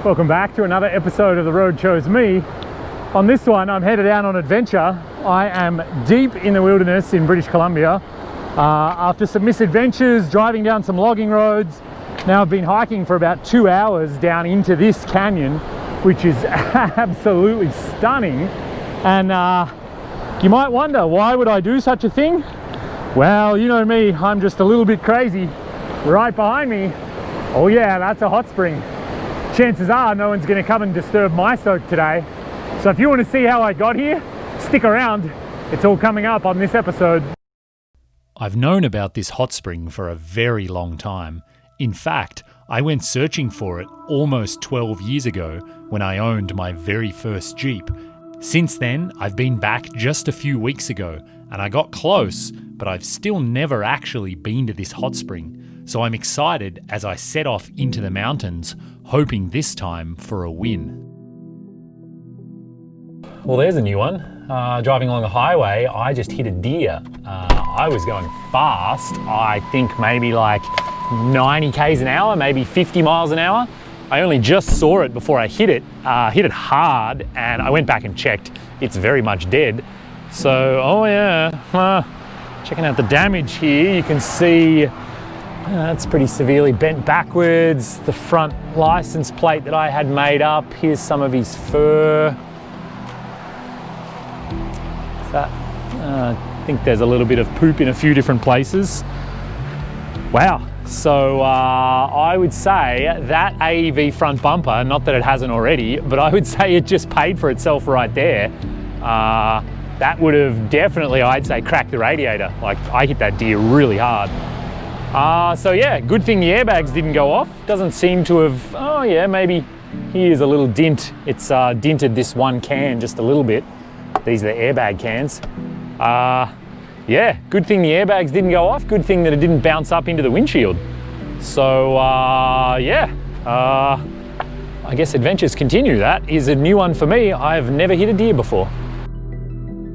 Welcome back to another episode of The Road Chose Me. On this one, I'm headed out on adventure. I am deep in the wilderness in British Columbia. After some misadventures, driving down some logging roads, now I've been hiking for about 2 hours down into this canyon, which is absolutely stunning. And you might wonder, why would I do such a thing? Well, you know me, I'm just a little bit crazy. Right behind me, oh yeah, that's a hot spring. Chances are no one's going to come and disturb my soak today. So if you want to see how I got here, stick around. It's all coming up on this episode. I've known about this hot spring for a very long time. In fact, I went searching for it almost 12 years ago when I owned my very first Jeep. Since then, I've been back just a few weeks ago and I got close, but I've still never actually been to this hot spring. So I'm excited as I set off into the mountains, hoping this time for a win. Well, there's a new one. Driving along the highway, I just hit a deer. I was going fast, I think maybe like 90 k's an hour, maybe 50 miles an hour. I only just saw it before I hit it hard, and I went back and checked. It's very much dead. So, oh yeah, checking out the damage here, you can see it's pretty severely bent backwards. The front license plate that I had made up, here's some of his fur. I think there's a little bit of poop in a few different places. Wow, so I would say that AEV front bumper, not that it hasn't already, but I would say it just paid for itself right there. That would have definitely, I'd say, cracked the radiator. Like, I hit that deer really hard. So yeah, good thing the airbags didn't go off. Doesn't seem to have, oh yeah, maybe here's a little dint. It's dinted this one can just a little bit. These are the airbag cans. Yeah, good thing the airbags didn't go off. Good thing that it didn't bounce up into the windshield. So yeah, I guess adventures continue. That is a new one for me. I've never hit a deer before.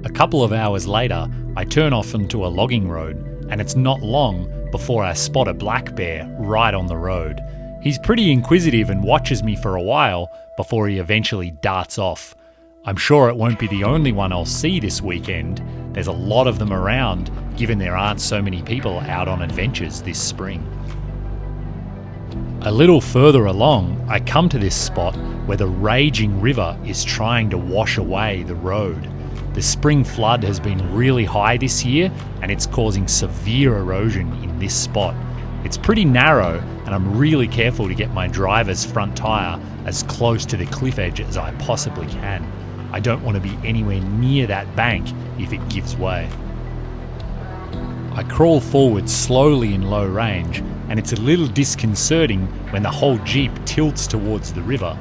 A couple of hours later, I turn off onto a logging road, and it's not long before I spot a black bear right on the road. He's pretty inquisitive and watches me for a while before he eventually darts off. I'm sure it won't be the only one I'll see this weekend. There's a lot of them around, given there aren't so many people out on adventures this spring. A little further along, I come to this spot where the raging river is trying to wash away the road. The spring flood has been really high this year, and it's causing severe erosion in this spot. It's pretty narrow, and I'm really careful to get my driver's front tyre as close to the cliff edge as I possibly can. I don't want to be anywhere near that bank if it gives way. I crawl forward slowly in low range, and it's a little disconcerting when the whole Jeep tilts towards the river.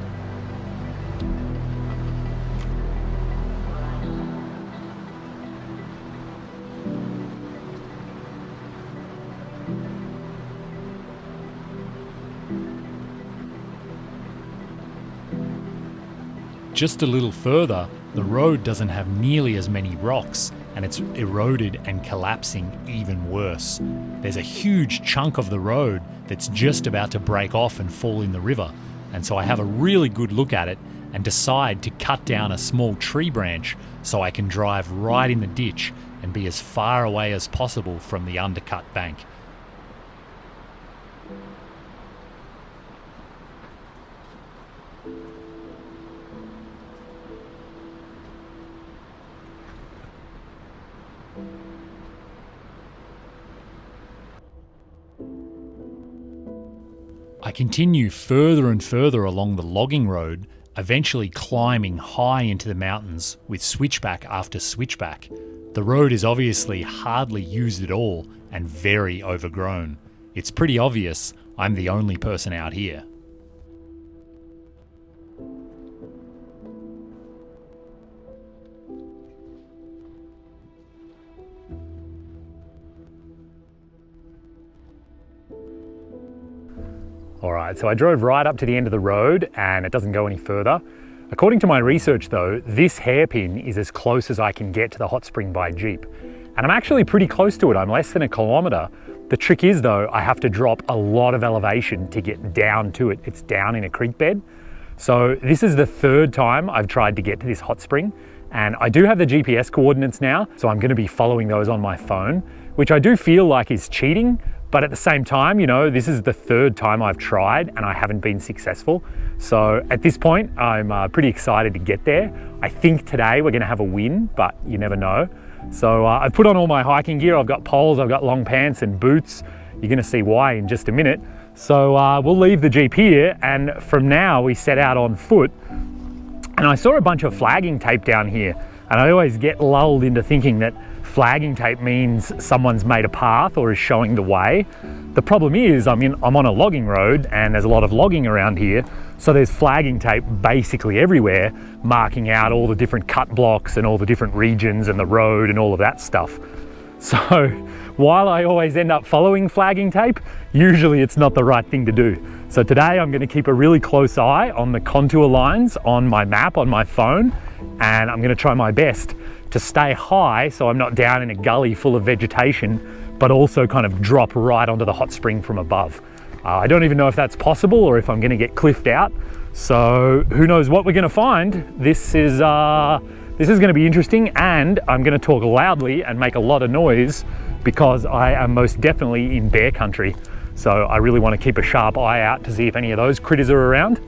Just a little further, the road doesn't have nearly as many rocks, and it's eroded and collapsing even worse. There's a huge chunk of the road that's just about to break off and fall in the river, and so I have a really good look at it and decide to cut down a small tree branch so I can drive right in the ditch and be as far away as possible from the undercut bank. I continue further and further along the logging road, eventually climbing high into the mountains with switchback after switchback. The road is obviously hardly used at all and very overgrown. It's pretty obvious I'm the only person out here. Alright, so I drove right up to the end of the road and it doesn't go any further. According to my research though, this hairpin is as close as I can get to the hot spring by Jeep. And I'm actually pretty close to it, I'm less than 1 kilometre. The trick is though, I have to drop a lot of elevation to get down to it. It's down in a creek bed. So this is the third time I've tried to get to this hot spring, and I do have the GPS coordinates now, so I'm going to be following those on my phone, which I do feel like is cheating, but at the same time, you know, this is the third time I've tried and I haven't been successful. So at this point, I'm pretty excited to get there. I think today we're going to have a win, but you never know. So I've put on all my hiking gear. I've got poles, I've got long pants and boots. You're going to see why in just a minute. So we'll leave the Jeep here, and from now we set out on foot. And I saw a bunch of flagging tape down here, and I always get lulled into thinking that flagging tape means someone's made a path or is showing the way. The problem is I'm on a logging road and there's a lot of logging around here, so there's flagging tape basically everywhere, marking out all the different cut blocks and all the different regions and the road and all of that stuff. So while I always end up following flagging tape, usually it's not the right thing to do. So today I'm going to keep a really close eye on the contour lines on my map on my phone, and I'm going to try my best to stay high so I'm not down in a gully full of vegetation, but also kind of drop right onto the hot spring from above. I don't even know if that's possible or if I'm going to get cliffed out. So who knows what we're going to find. This is going to be interesting, and I'm going to talk loudly and make a lot of noise because I am most definitely in bear country. So I really want to keep a sharp eye out to see if any of those critters are around.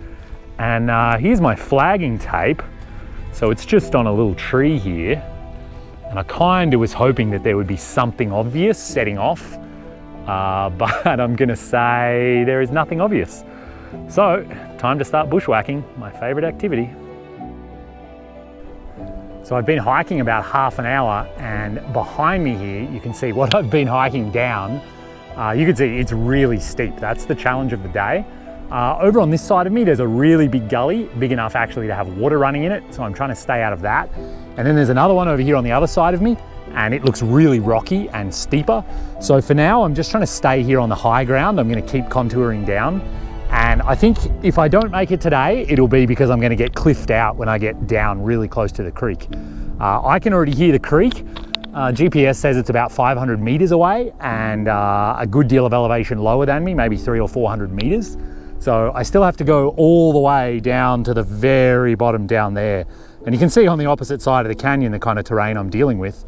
And here's my flagging tape. So it's just on a little tree here. And I kind of was hoping that there would be something obvious setting off, but I'm going to say there is nothing obvious. So time to start bushwhacking, my favorite activity. So I've been hiking about half an hour, and behind me here you can see what I've been hiking down. You can see it's really steep. That's the challenge of the day. Over on this side of me there's a really big gully, big enough actually to have water running in it, so I'm trying to stay out of that. And then there's another one over here on the other side of me, and it looks really rocky and steeper. So for now I'm just trying to stay here on the high ground. I'm going to keep contouring down, and I think if I don't make it today, it'll be because I'm going to get cliffed out when I get down really close to the creek. I can already hear the creek. GPS says it's about 500 meters away, and a good deal of elevation lower than me, maybe 300 or 400 meters. So I still have to go all the way down to the very bottom down there. And you can see on the opposite side of the canyon the kind of terrain I'm dealing with.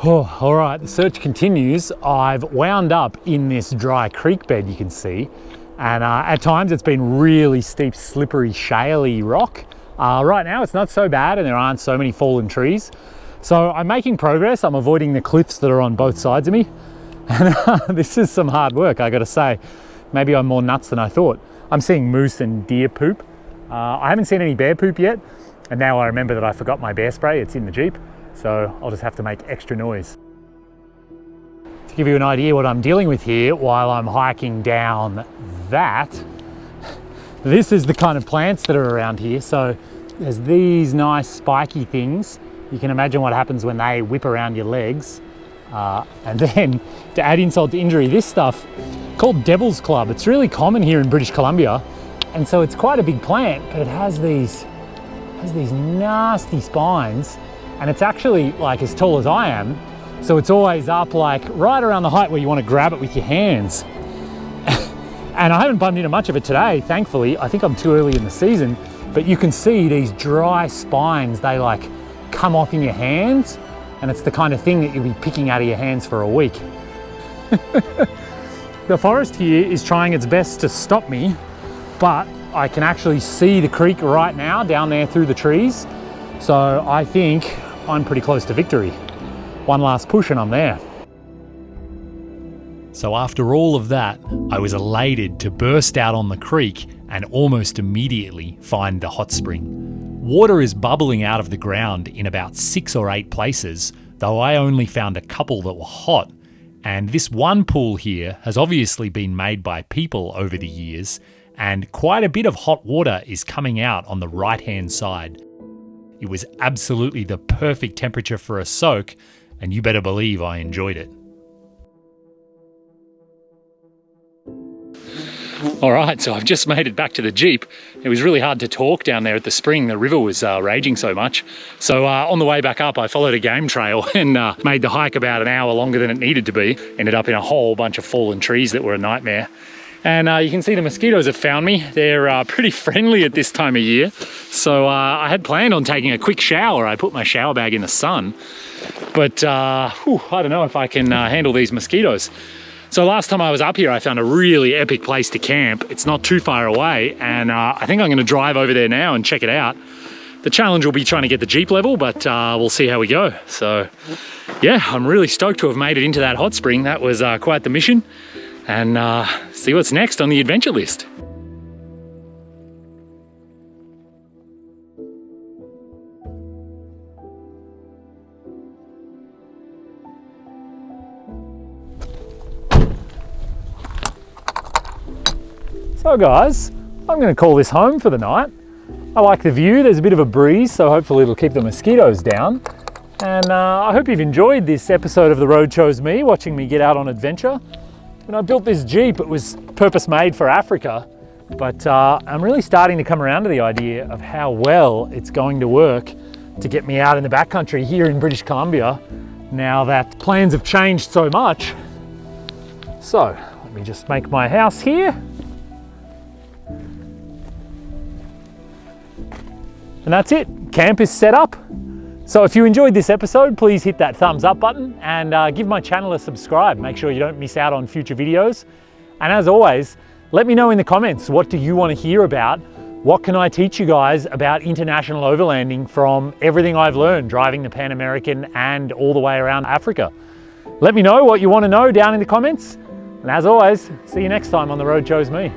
Oh, all right, the search continues. I've wound up in this dry creek bed, you can see. And at times it's been really steep, slippery, shaly rock. Right now it's not so bad and there aren't so many fallen trees. So I'm making progress. I'm avoiding the cliffs that are on both sides of me. And this is some hard work, I gotta say. Maybe I'm more nuts than I thought. I'm seeing moose and deer poop. I haven't seen any bear poop yet. And now I remember that I forgot my bear spray. It's in the Jeep. So I'll just have to make extra noise. To give you an idea what I'm dealing with here while I'm hiking down that, this is the kind of plants that are around here. So there's these nice spiky things. You can imagine what happens when they whip around your legs. And then to add insult to injury, this stuff called Devil's Club. It's really common here in British Columbia. And so it's quite a big plant, but it has these nasty spines, and it's actually like as tall as I am. So it's always up like right around the height where you want to grab it with your hands. And I haven't bumped into much of it today, thankfully. I think I'm too early in the season, but you can see these dry spines, they like come off in your hands, and it's the kind of thing that you'll be picking out of your hands for a week. The forest here is trying its best to stop me, but I can actually see the creek right now down there through the trees. So I think I'm pretty close to victory. One last push and I'm there. So after all of that, I was elated to burst out on the creek and almost immediately find the hot spring. Water is bubbling out of the ground in about 6 or 8 places, though I only found a couple that were hot. And this one pool here has obviously been made by people over the years, and quite a bit of hot water is coming out on the right-hand side. It was absolutely the perfect temperature for a soak, and you better believe I enjoyed it. All right, so I've just made it back to the Jeep. It was really hard to talk down there at the spring. The river was raging so much. So on the way back up, I followed a game trail and made the hike about an hour longer than it needed to be. Ended up in a whole bunch of fallen trees that were a nightmare. And you can see the mosquitoes have found me. They're pretty friendly at this time of year. So I had planned on taking a quick shower. I put my shower bag in the sun, but I don't know if I can handle these mosquitoes. So last time I was up here, I found a really epic place to camp. It's not too far away, and I think I'm gonna drive over there now and check it out. The challenge will be trying to get the Jeep level, but we'll see how we go. So yeah, I'm really stoked to have made it into that hot spring. That was quite the mission, and see what's next on the adventure list. So guys, I'm going to call this home for the night. I like the view, there's a bit of a breeze, so hopefully it'll keep the mosquitoes down. And I hope you've enjoyed this episode of The Road Chose Me, watching me get out on adventure. When I built this Jeep, it was purpose made for Africa, but I'm really starting to come around to the idea of how well it's going to work to get me out in the backcountry here in British Columbia, now that plans have changed so much. So, let me just make my house here. And that's it, camp is set up. So if you enjoyed this episode, please hit that thumbs up button and give my channel a subscribe. Make sure you don't miss out on future videos. And as always, let me know in the comments, what do you want to hear about? What can I teach you guys about international overlanding from everything I've learned driving the Pan American and all the way around Africa? Let me know what you want to know down in the comments. And as always, see you next time on The Road Chose Me.